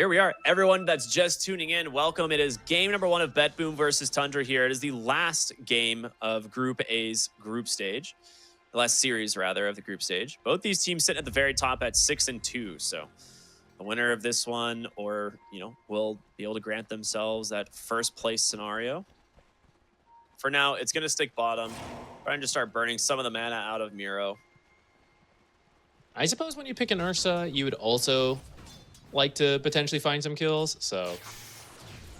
Here we are, everyone that's just tuning in. Welcome. It is game number 1 of BetBoom versus Tundra here. It is the last game of Group A's group stage. The last series, rather, of the group stage. Both these teams sit at the very top at 6-2. So the winner of this one, or, will be able to grant themselves that first place scenario. For now, it's going to stick bottom. Trying to start burning some of the mana out of Miro. I suppose when you pick an Ursa, you would also like to potentially find some kills. So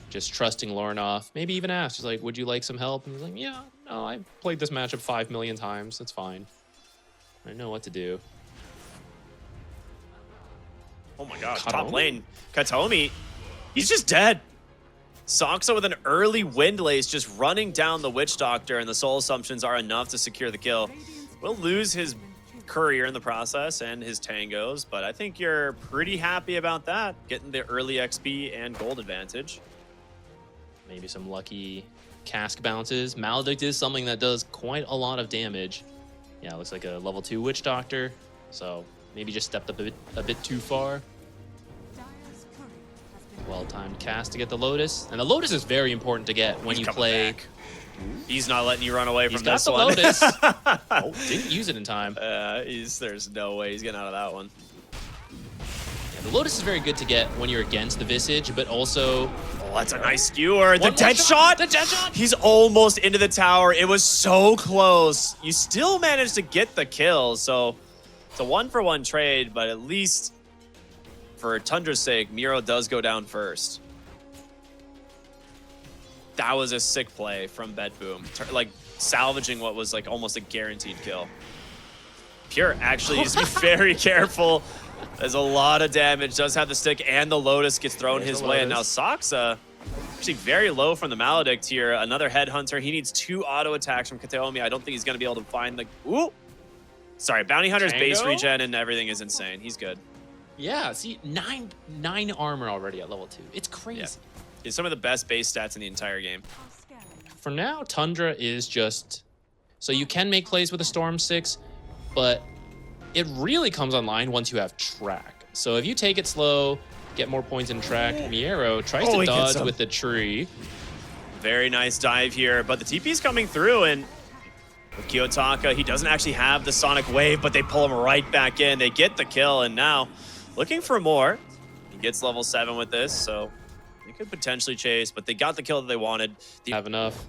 just trusting Lornoff, maybe even ask, just like, would you like some help? And he's like, yeah, no, I've played this matchup 5 million times. That's fine. I know what to do. Oh my gosh, top lane. Katomi, he's just dead. Soxa with an early Wind Lace just running down the Witch Doctor, and the Soul Assumptions are enough to secure the kill. Will lose his courier in the process and his tangos, but I think you're pretty happy about that, getting the early XP and gold advantage. Maybe some lucky cask bounces. Maledict is something that does quite a lot of damage. Yeah, it looks like a level 2 Witch Doctor, so maybe just stepped up a bit too far. Well-timed cast to get the Lotus, and the Lotus is very important to get when you play. He's not letting you run away from this one. He's got the Lotus. Oh, didn't use it in time. There's no way he's getting out of that one. Yeah, the Lotus is very good to get when you're against the Visage, but also... Oh, that's a nice skewer. The dead shot! The dead shot! He's almost into the tower. It was so close. You still managed to get the kill, so it's a 1-for-1 trade, but at least for Tundra's sake, Miro does go down first. That was a sick play from BetBoom. Like, salvaging what was like almost a guaranteed kill. Pure actually needs to be very careful. There's a lot of damage. Does have the stick, and the Lotus gets thrown his way. And now Soxa, actually very low from the Maledict here. Another Headhunter. He needs 2 auto attacks from Kataomi. I don't think he's going to be able to find the... Ooh! Sorry, Bounty Hunter's base regen and everything is insane. He's good. Yeah, see, 9 armor already at level 2. It's crazy. Yeah. It's some of the best base stats in the entire game. For now, Tundra is just... So you can make plays with a Storm 6, but it really comes online once you have track. So if you take it slow, get more points in track, Miero tries to dodge with the tree. Very nice dive here, but the TP's coming through, and with Kiyotaka, he doesn't actually have the Sonic Wave, but they pull him right back in. They get the kill, and now looking for more. He gets level 7 with this, so they could potentially chase, but they got the kill that they wanted. Have enough.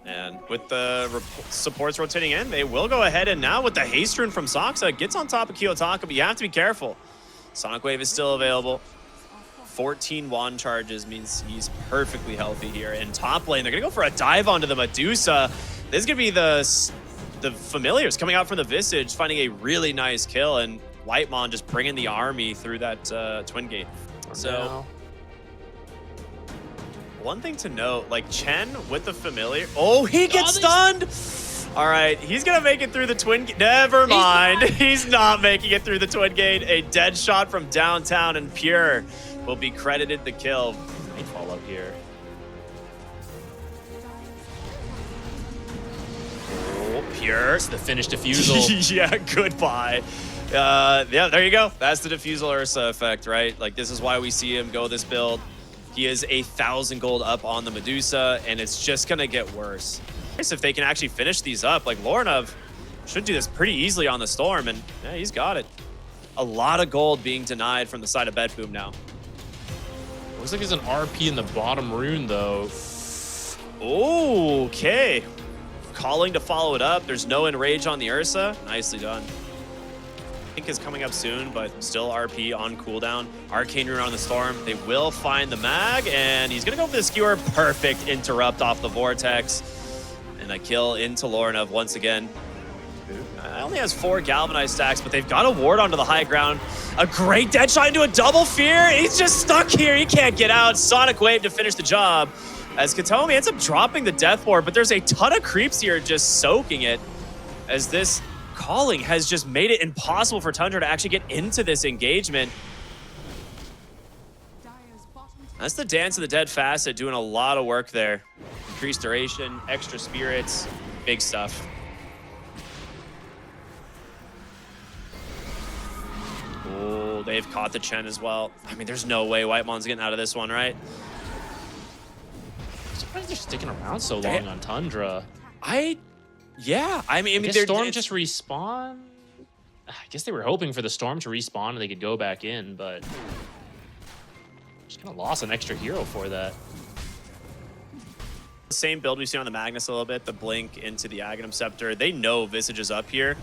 And with the supports rotating in, they will go ahead, and now with the haste rune from Soxa, gets on top of Kiyotaka, but you have to be careful. Sonic Wave is still available. 14 wand charges means he's perfectly healthy here. In top lane, they're going to go for a dive onto the Medusa. This is going to be the familiars coming out from the Visage, finding a really nice kill, and Whitemon just bringing the army through that twin gate. So... one thing to note, like Chen with the familiar. Oh, he gets stunned. All right, he's gonna make it through the twin gate. Never mind, he's not making it through the twin gate. A dead shot from downtown, and Pure will be credited the kill. Nightfall up here. Oh, Pure. It's the finished diffusal. Yeah, goodbye. Yeah, there you go. That's the diffusal Ursa effect, right? Like, this is why we see him go this build. He is 1,000 gold up on the Medusa, and it's just going to get worse. If they can actually finish these up, like Lornov should do this pretty easily on the Storm, and yeah, he's got it. A lot of gold being denied from the side of BetBoom now. Looks like there's an RP in the bottom rune, though. Okay. Calling to follow it up. There's no enrage on the Ursa. Nicely done. Is coming up soon, but still RP on cooldown. Arcane Rune on the Storm. They will find the mag, and he's gonna go for the skewer. Perfect interrupt off the Vortex, and a kill into Lornov once again. Only has 4 galvanized stacks, but they've got a ward onto the high ground. A great dead shot into a double fear. He's just stuck here. He can't get out. Sonic Wave to finish the job, as Katomi ends up dropping the death ward, but there's a ton of creeps here just soaking it, as this calling has just made it impossible for Tundra to actually get into this engagement. That's the Dance of the Dead facet doing a lot of work there. Increased duration, extra spirits, big stuff. Oh, They've caught the Chen as well. I mean, there's no way Whitemon's getting out of this one, right? I'm surprised they're sticking around so long on Tundra. Yeah. I mean, Did Storm just respawn? I guess they were hoping for the Storm to respawn and they could go back in, but just kind of lost an extra hero for that. The same build we've seen on the Magnus a little bit, the blink into the Aghanim Scepter. They know Visage is up here.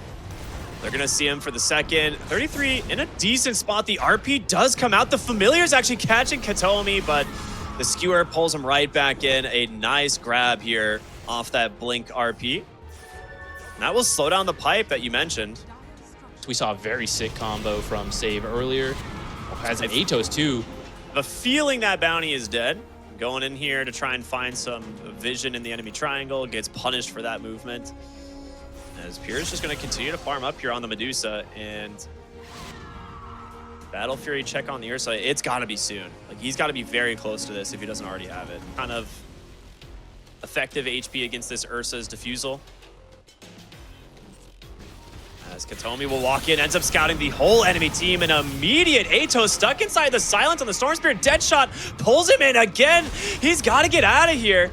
They're going to see him for the second. 33 in a decent spot. The RP does come out. The Familiar's actually catching Katomi, but the Skewer pulls him right back in. A nice grab here off that blink RP. And that will slow down the pipe that you mentioned. We saw a very sick combo from Save earlier. Has an Atos too. The feeling that bounty is dead. Going in here to try and find some vision in the enemy triangle. Gets punished for that movement. As Pure's just going to continue to farm up here on the Medusa. And Battle Fury check on the Ursa. It's got to be soon. Like, he's got to be very close to this if he doesn't already have it. Kind of effective HP against this Ursa's Diffusal. As Katomi will walk in, ends up scouting the whole enemy team. An immediate Atos stuck inside the silence on the Storm Spirit. Deadshot pulls him in again. He's got to get out of here.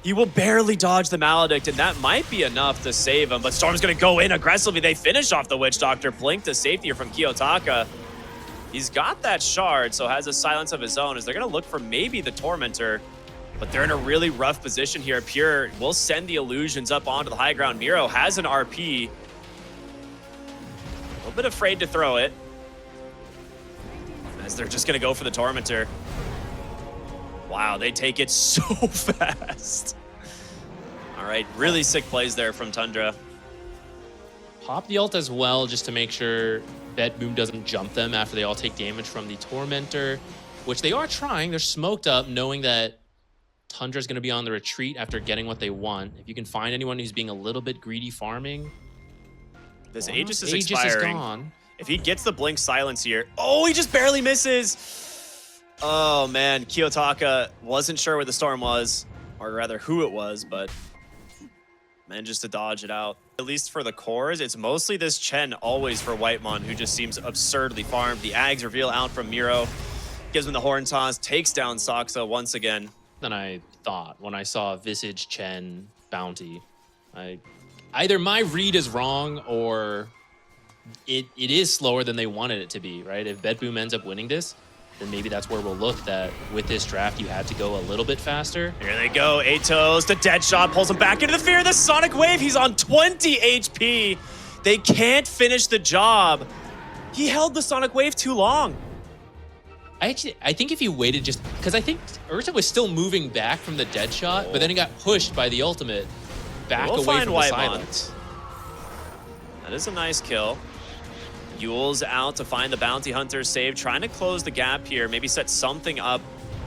He will barely dodge the Maledict, and that might be enough to save him. But Storm's going to go in aggressively. They finish off the Witch Doctor. Blink to safety here from Kiyotaka. He's got that shard, so has a silence of his own as they're going to look for maybe the Tormentor. But they're in a really rough position here. Pure will send the illusions up onto the high ground. Miro has an RP. A little bit afraid to throw it, as they're just going to go for the Tormentor. Wow, they take it so fast. All right, really sick plays there from Tundra. Pop the ult as well, just to make sure BetBoom doesn't jump them after they all take damage from the Tormentor, which they are trying. They're smoked up, knowing that Tundra's going to be on the retreat after getting what they want. If you can find anyone who's being a little bit greedy farming. This Aegis is expiring. Gone. If he gets the blink silence here, oh, he just barely misses. Oh man, Kiyotaka wasn't sure where the Storm was, or rather who it was, but manages to dodge it out. At least for the cores, it's mostly this Chen always for Whitemon, who just seems absurdly farmed. The Ags reveal out from Miro, gives him the Horn Toss, takes down Saksa once again. Than I thought when I saw Visage Chen bounty. Either my read is wrong or it is slower than they wanted it to be, right? If BetBoom ends up winning this, then maybe that's where we'll look that with this draft you had to go a little bit faster. Here they go, Atos, the Deadshot pulls him back into the fear of the Sonic Wave. He's on 20 HP. They can't finish the job. He held the Sonic Wave too long. I think if he waited just because I think Ursa was still moving back from the Deadshot, but then he got pushed by the ultimate back away from the silence. That is a nice kill. Yule's out to find the Bounty Hunter save, trying to close the gap here, maybe set something up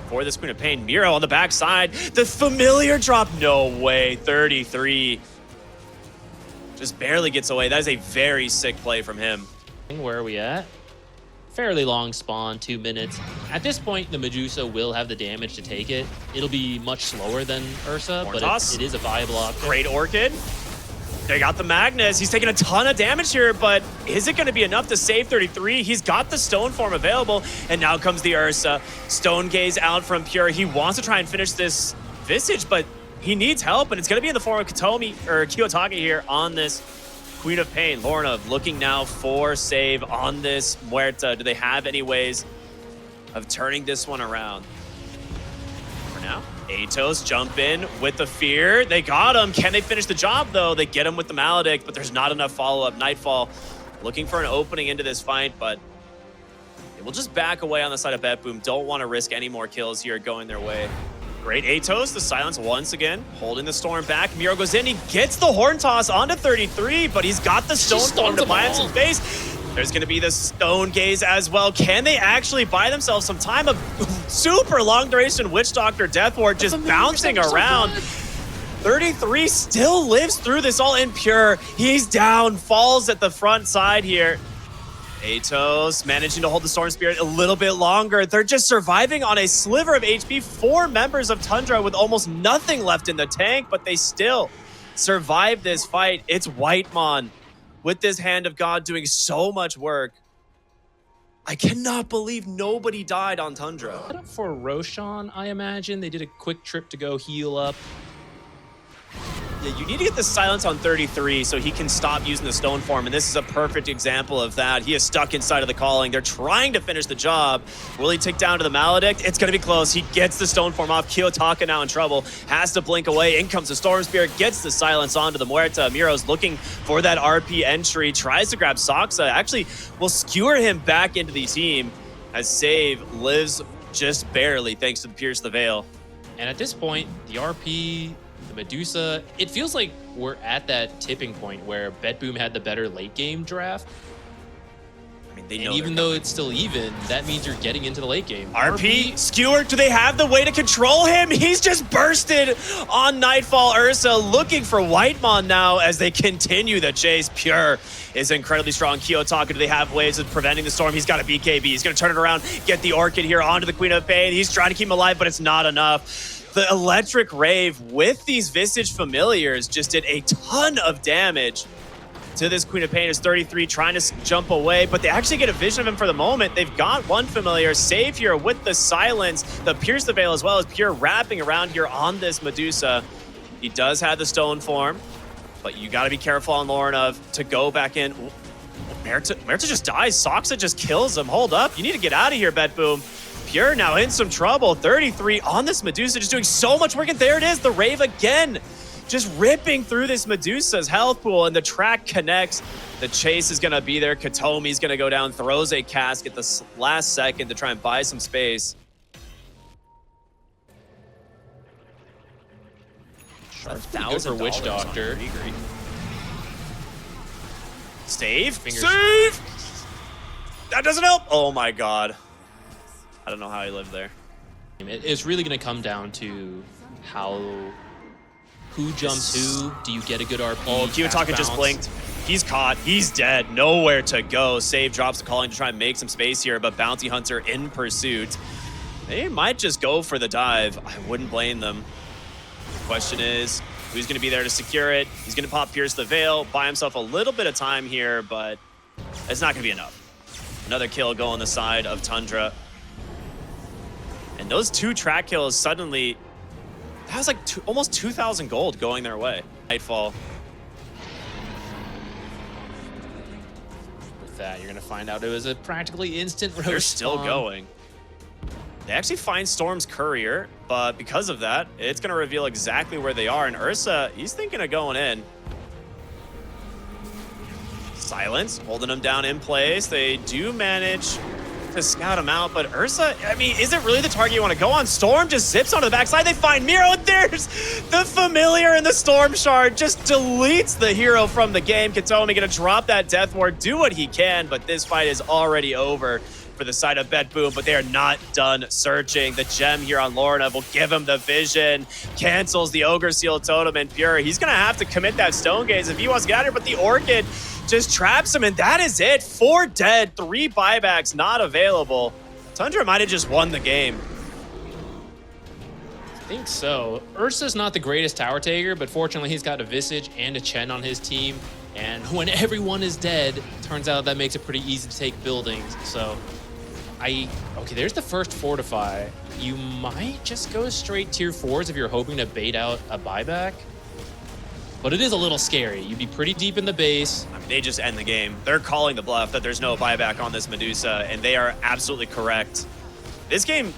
for this Queen of Pain. Miro on the backside, the Familiar drop, no way, 33. Just barely gets away. That is a very sick play from him. Where are we at? Fairly long spawn, 2 minutes. At this point, the Medusa will have the damage to take it. It'll be much slower than Ursa, but it is a viable option. Great Orchid. They got the Magnus. He's taking a ton of damage here, but is it going to be enough to save 33? He's got the Stone form available, and now comes the Ursa. Stone Gaze out from Pure. He wants to try and finish this Visage, but he needs help, and it's going to be in the form of Katomi or Kiyotaka here on this Queen of Pain. Lorna looking now for save on this Muerta. Do they have any ways of turning this one around? For now, Atos jump in with the fear. They got him. Can they finish the job, though? They get him with the Maledict, but there's not enough follow-up. Nightfall looking for an opening into this fight, but they will just back away on the side of BetBoom. Don't want to risk any more kills here going their way. Great Atos, the silence once again, holding the Storm back. Miro goes in, he gets the Horn Toss onto 33, but he's got the Stone Storm to buy him some space. There's going to be the Stone Gaze as well. Can they actually buy themselves some time? A super long duration Witch Doctor Death Ward just bouncing around. 33 still lives through this all in Pure. He's down, falls at the front side here. Atos managing to hold the Storm Spirit a little bit longer. They're just surviving on a sliver of HP. 4 members of Tundra with almost nothing left in the tank, but they still survive this fight. It's Whitemon with this Hand of God doing so much work. I cannot believe nobody died on Tundra. Set up for Roshan, I imagine. They did a quick trip to go heal up. Yeah, you need to get the silence on 33 so he can stop using the stone form, and this is a perfect example of that. He is stuck inside of the calling. They're trying to finish the job. Will he tick down to the Maledict? It's going to be close. He gets the stone form off. Kiyotaka now in trouble. Has to blink away. In comes the Storm Spirit. Gets the silence onto the Muerta. Miro's looking for that RP entry. Tries to grab Soxa. Actually will skewer him back into the team as Save lives just barely thanks to the Pierce the Veil. And at this point, the RP, the Medusa, it feels like we're at that tipping point where BetBoom had the better late game draft. I mean, they know. And even though it's still even, that means you're getting into the late game. RP, skewer, do they have the way to control him? He's just bursted on Nightfall Ursa, looking for Whitemon now as they continue the chase. Pure is incredibly strong. Kiyotaka, do they have ways of preventing the storm? He's got a BKB. He's going to turn it around, get the Orchid here onto the Queen of Pain. He's trying to keep him alive, but it's not enough. The Electric Rave with these Visage Familiars just did a ton of damage to this Queen of Pain. Is 33 trying to jump away, but they actually get a vision of him for the moment. They've got one Familiar. Save here with the silence. The Pierce the Veil as well as Pure wrapping around here on this Medusa. He does have the stone form, but you got to be careful on Lorinov to go back in. Merta just dies. Soxa just kills him. Hold up. You need to get out of here, BetBoom. Pure now in some trouble. 33 on this Medusa, just doing so much work. And there it is, the Rave again. Just ripping through this Medusa's health pool, and the track connects. The chase is going to be there. Katomi's going to go down, throws a cask at the last second to try and buy some space. $1,000 for Witch Doctor. Save. Save! That doesn't help. Oh my god. I don't know how he lived there. It's really going to come down to who jumps who. Do you get a good RP? Oh, Kiyotaka just blinked. He's caught. He's dead. Nowhere to go. Save drops the calling to try and make some space here, but Bounty Hunter in pursuit. They might just go for the dive. I wouldn't blame them. The question is, who's going to be there to secure it? He's going to pop Pierce the Veil, buy himself a little bit of time here, but it's not going to be enough. Another kill go on the side of Tundra. And those two track kills suddenly, that was like almost 2,000 gold going their way. Nightfall. With that, you're going to find out it was a practically instant roast. They're still going. They actually find Storm's Courier, but because of that, it's going to reveal exactly where they are. And Ursa, he's thinking of going in. Silence, holding him down in place. They do manage to scout him out, but Ursa, I mean, is it really the target you want to go on? Storm just zips onto the backside. They find Miro, and there's the Familiar, and the Storm Shard just deletes the hero from the game. Katomi gonna drop that Death Ward, do what he can, but this fight is already over for the side of BetBoom, but they are not done searching. The gem here on Lorna will give him the vision, cancels the Ogre Seal Totem, and Pure, he's gonna have to commit that Stone Gaze if he wants to get out of here, but the Orchid just traps him, and that is it. 4 dead, 3 buybacks not available. Tundra might have just won the game. I think so. Ursa's not the greatest tower taker, but fortunately he's got a Visage and a Chen on his team. And when everyone is dead, turns out that makes it pretty easy to take buildings. So, okay, there's the first Fortify. You might just go straight tier 4s if you're hoping to bait out a buyback. But it is a little scary. You'd be pretty deep in the base. I mean, they just end the game. They're calling the bluff that there's no buyback on this Medusa, and they are absolutely correct. This game,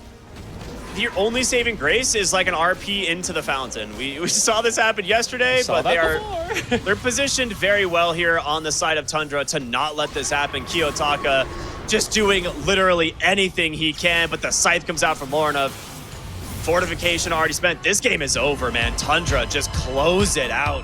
the only saving grace is like an RP into the fountain. We saw this happen yesterday, but they're positioned very well here on the side of Tundra to not let this happen. Kiyotaka just doing literally anything he can, but the scythe comes out from Lorna. Fortification already spent. This game is over, man. Tundra just close it out.